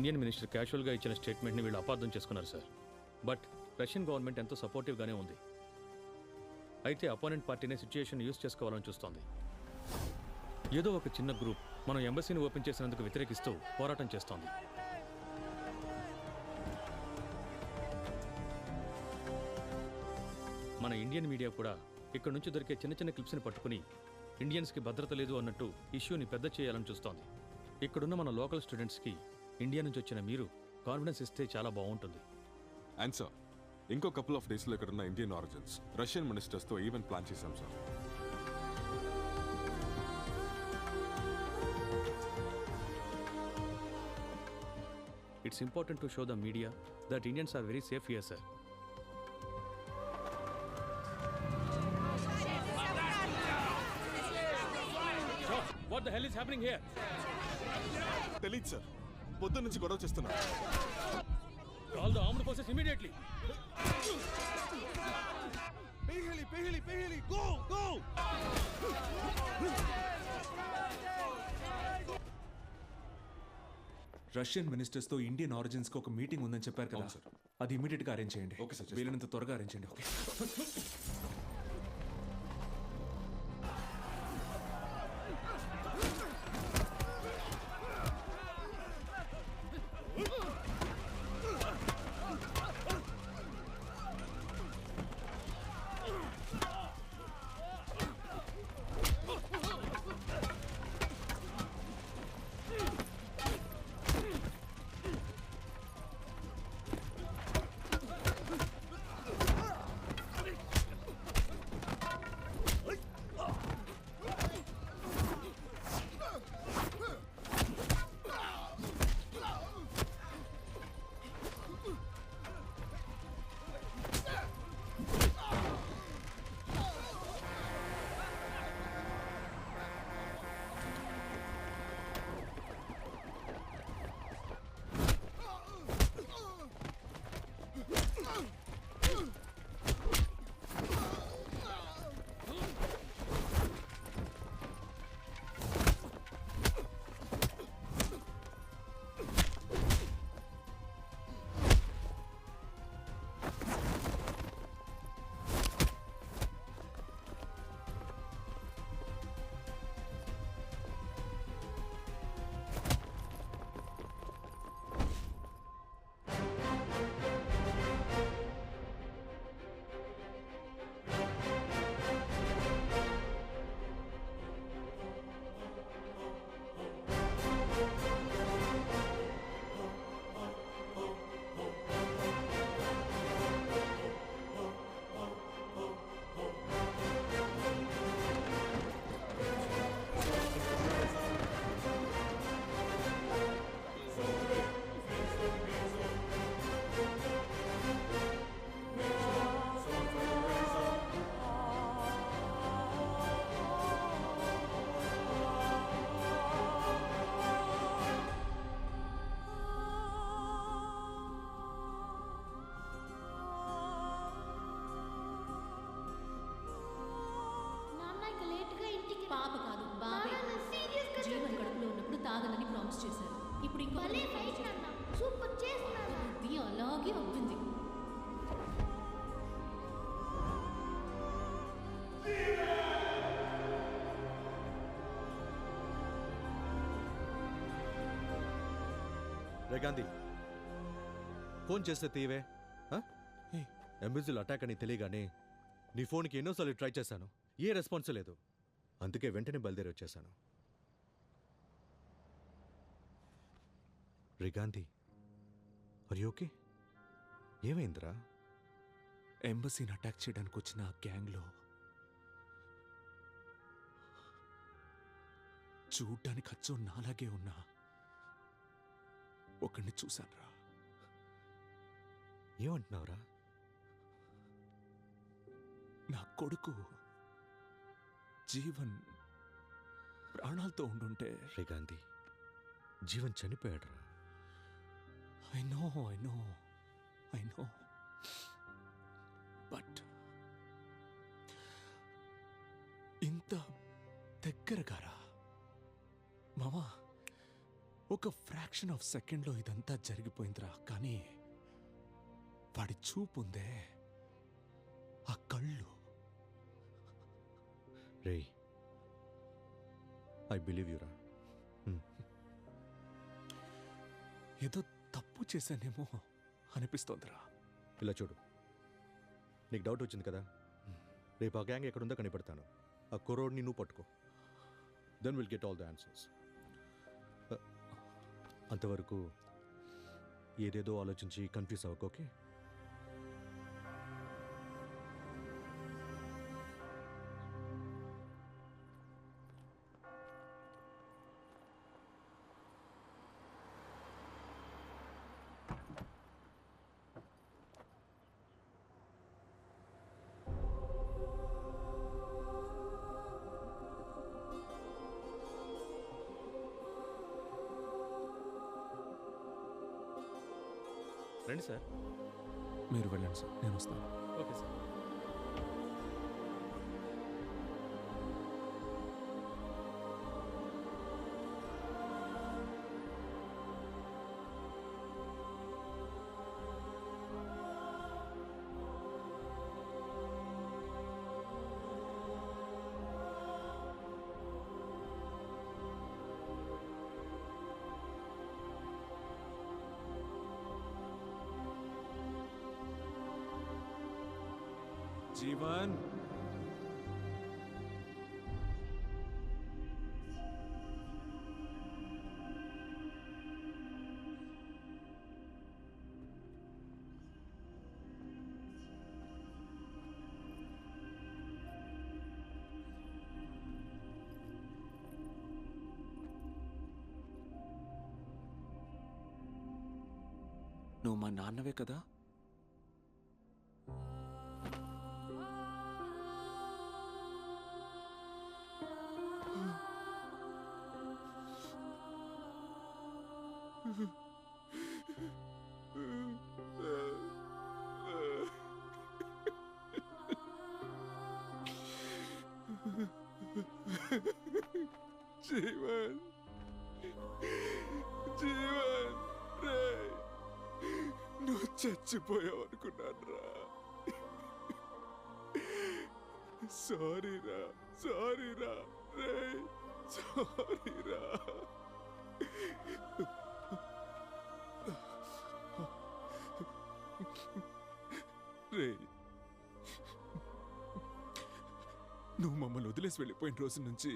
Indian minister క్యాషువల్గా ఇచ్చిన స్టేట్మెంట్ని వీళ్ళు అపార్థం చేసుకున్నారు సార్. బట్ రష్యన్ గవర్నమెంట్ ఎంతో సపోర్టివ్గానే ఉంది. అయితే అపోనెంట్ పార్టీనే సిచ్యుయేషన్ యూజ్ చేసుకోవాలని చూస్తోంది. ఏదో ఒక చిన్న గ్రూప్ మనం ఎంబసీని ఓపెన్ చేసినందుకు వ్యతిరేకిస్తూ పోరాటం చేస్తోంది. మన ఇండియన్ మీడియా కూడా ఇక్కడ నుంచి దొరికే చిన్న చిన్న క్లిప్స్ని పట్టుకుని ఇండియన్స్కి భద్రత లేదు అన్నట్టు ఇష్యూని పెద్ద చేయాలని చూస్తోంది. ఇక్కడున్న మన లోకల్ స్టూడెంట్స్కి ఇండియా నుంచి వచ్చిన మీరు కాన్ఫిడెన్స్ ఇస్తే చాలా బాగుంటుంది. అండ్ సార్, ఇంకో కపుల్ ఆఫ్ డేస్లో ఇక్కడున్న ఇండియన్ ఆరిజిన్స్ రష్యన్ మినిస్టర్స్తో ఈవెంట్ ప్లాన్ చేశాం సార్. It's important to show the media that Indians are very safe here sir. What the hell is happening here? తెలీదు సార్, పొద్దున్న నుంచి గొడవ చేస్తున్నా. Call the armed forces immediately. Peheli, go! Russian ministers తో Indian origins కి ఒక meeting ఉందని చెప్పారు కదా సార్, అది ఇమీడియట్ గా అరేంజ్ చేయండి. ఓకే సార్, వీలైనంత త్వరగా అరేంజ్ చేయండి. ఓకే. పాప కాదు బాబాయ్ జీవన్ కడుపులో ఉన్నప్పుడు తాగనని ప్రామిస్ చేశారు. ఇప్పుడు ఇంకో సూపర్ చేస్తున్నాను. బుద్ధి అలాగే అవుతుంది. రే గాంధీ, ఫోన్ చేస్తే తీవే. ఎంబసీలో అటాక్ అని తెలియగానే నీ ఫోన్కి ఎన్నోసార్లు ట్రై చేశాను, ఏ రెస్పాన్స్ లేదు. అందుకే వెంటనే బయలుదేరి వచ్చేసాను. రే గాంధీ, అరే ఓకే, ఏమైందిరా? ఎంబసీని అటాక్ చేయడానికి వచ్చిన ఆ గ్యాంగ్లో చూడ్డానికి అచ్చో నాలాగే ఉన్నా ఒకడిని చూశానురా. ఏమంటున్నావురా? నా కొడుకు జీవన్ ప్రాణాలతో ఉండుంటే. రే గాంధీ, జీవన్ చనిపోయాడురా. ఐ నో బట్ ఇంత దగ్గరగారా మామా, ఒక ఫ్రాక్షన్ ఆఫ్ సెకండ్లో ఇదంతా జరిగిపోయిందిరా. కానీ వాడి చూపు ఉందే, ఆ కళ్ళు, రే ఐ బిలీవ్ యూరా. ఏదో తప్పు చేశానేమో అనిపిస్తోందిరా. ఇలా చూడు, నీకు డౌట్ వచ్చింది కదా, రేపు ఆ గ్యాంగ్ ఎక్కడుందో కనిపెడతాను. ఆ కుర్రోడ్ని నువ్వు పట్టుకో. Then will get all the answers. అంతవరకు ఏదేదో ఆలోచించి కన్ఫ్యూజ్ అవ్వకు, ఓకే? రండి సార్. మీరు వెళ్ళండి సార్, నేను వస్తాను. Okay sir. జీవన్, నువ్వు మా నాన్నవే కదా? జీవన్, జీవన్ రే, నువ్వు చచ్చిపోయావు అనుకున్నాను రా. సారీరా, సారీరా రే, సారీరా. రే, నువ్వు మమ్మల్ని వదిలేసి వెళ్ళిపోయిన రోజు నుంచి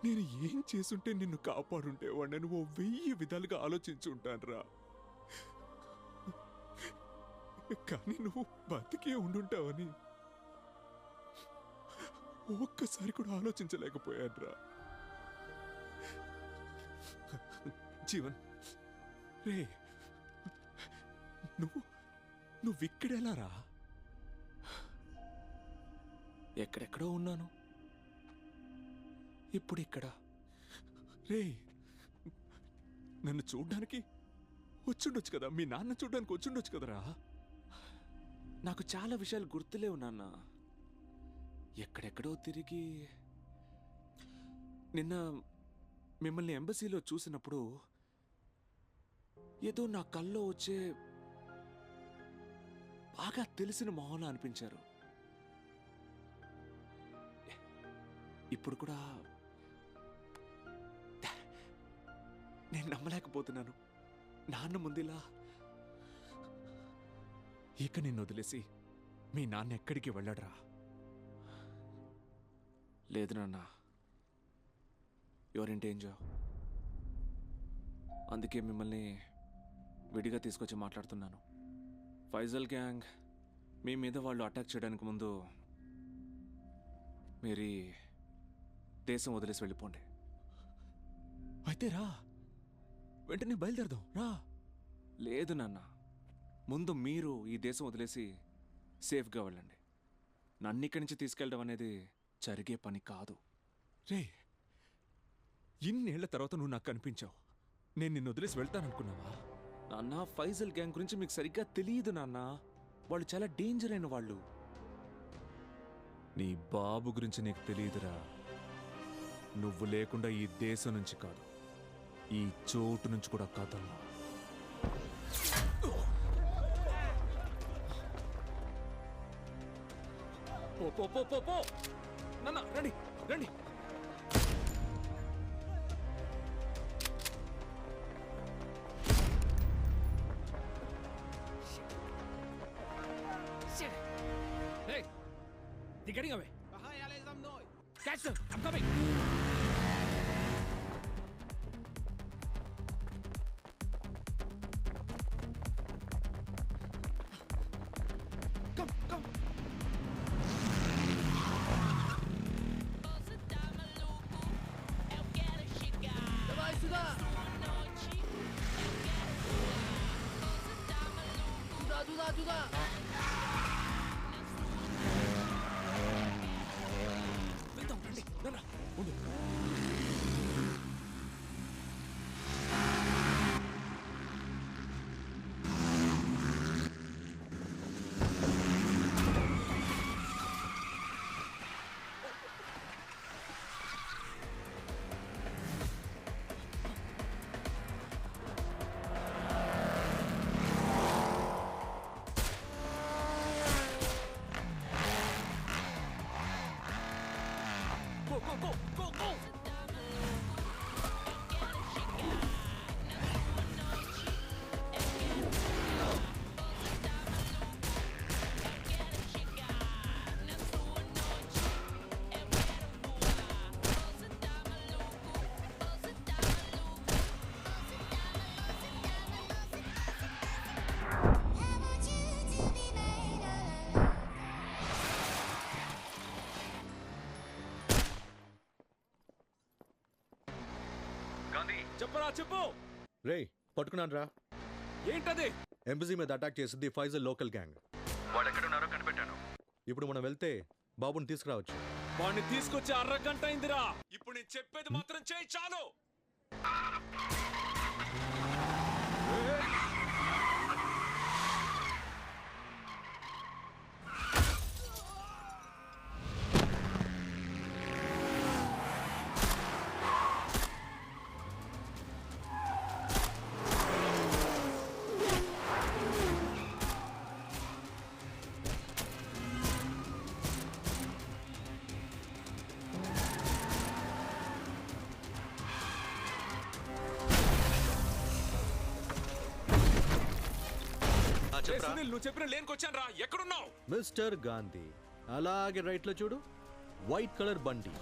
నేను ఏం చేసుంటే నిన్ను కాపాడుంటేవాడిని నువ్వు 1000 విధాలుగా ఆలోచించి ఉంటానురా. కానీ నువ్వు బతికే ఉండుంటావని ఒక్కసారి కూడా ఆలోచించలేకపోయానురా. జీవన్ రే, నువ్విక్కడెలారా? ఎక్కడెక్కడో ఉన్నాను, ఇప్పుడు ఇక్కడ. రే, నన్ను చూడ్డానికి వచ్చుండొచ్చు కదా, మీ నాన్న చూడ్డానికి వచ్చుండొచ్చు కదరా. నాకు చాలా విషయాలు గుర్తులేవు నాన్న. ఎక్కడెక్కడో తిరిగి నిన్న మిమ్మల్ని ఎంబసీలో చూసినప్పుడు ఏదో నా కల్లో వచ్చే బాగా తెలిసిన మొహంలా అనిపించారు. ఇప్పుడు కూడా నేను నమ్మలేకపోతున్నాను. నాన్న ముందిలా ఇక నిన్ను వదిలేసి మీ నాన్న ఎక్కడికి వెళ్ళాడురా? లేదు నాన్న, యువర్ ఇన్ డేంజర్. అందుకే మిమ్మల్ని విడిగా తీసుకొచ్చి మాట్లాడుతున్నాను. ఫైజల్ గ్యాంగ్ మీ మీద వాళ్ళు అటాక్ చేయడానికి ముందు మీరు దేశం వదిలేసి వెళ్ళిపోండి. అయితే రా, వెంటనే బయలుదేరదాం రా. లేదు నాన్న, ముందు మీరు ఈ దేశం వదిలేసి సేఫ్గా వెళ్ళండి. నన్ను ఇక్కడి నుంచి తీసుకెళ్ళడం అనేది జరిగే పని కాదు. రే, ఇన్నేళ్ల తర్వాత నువ్వు నాకు కనిపించావు. నేను నిన్ను వదిలేసి వెళ్తాననుకున్నావా? నాన్న, ఫైజల్ గ్యాంగ్ గురించి మీకు సరిగ్గా తెలియదు నాన్న. వాళ్ళు చాలా డేంజర్ అయిన వాళ్ళు. నీ బాబు గురించి నీకు తెలియదురా. నువ్వు లేకుండా ఈ దేశం నుంచి కాదు, ఈ చోటు నుంచి కూడా కదలను. పో పో పో పో పో నాన్న, రండి రండి. Hey, they're getting away. Catch them! I'm coming. Come, come. Vai estudar. Ajudar. వెళ్దాం రండి. రా ఉండు. Go, go, go, go, go! చెప్పరా చెప్పు. రే పట్టుకున్నాను రా. ఏంటది? ఎంబసీ మీద అటాక్ చేసింది ఫైజల్ లోకల్ గ్యాంగ్. వాళ్ళు ఎక్కడున్నారో కనిపెట్టాను. ఇప్పుడు మనం వెళ్తే బాబుని తీసుకురావచ్చు. వాడిని తీసుకొచ్చి అరగంట అయిందిరా. ఇప్పుడు నేను చెప్పేది మాత్రం చేయి చాలు. సునీల్, నువ్వు చెప్పిన లేనికి వచ్చాను రా. ఎక్కడున్నావు? మిస్టర్ గాంధీ, అలాగే రైట్ లో చూడు, వైట్ కలర్ బండి.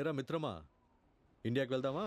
ఏరా మిత్రమా, ఇండియాకి వెళ్దామా?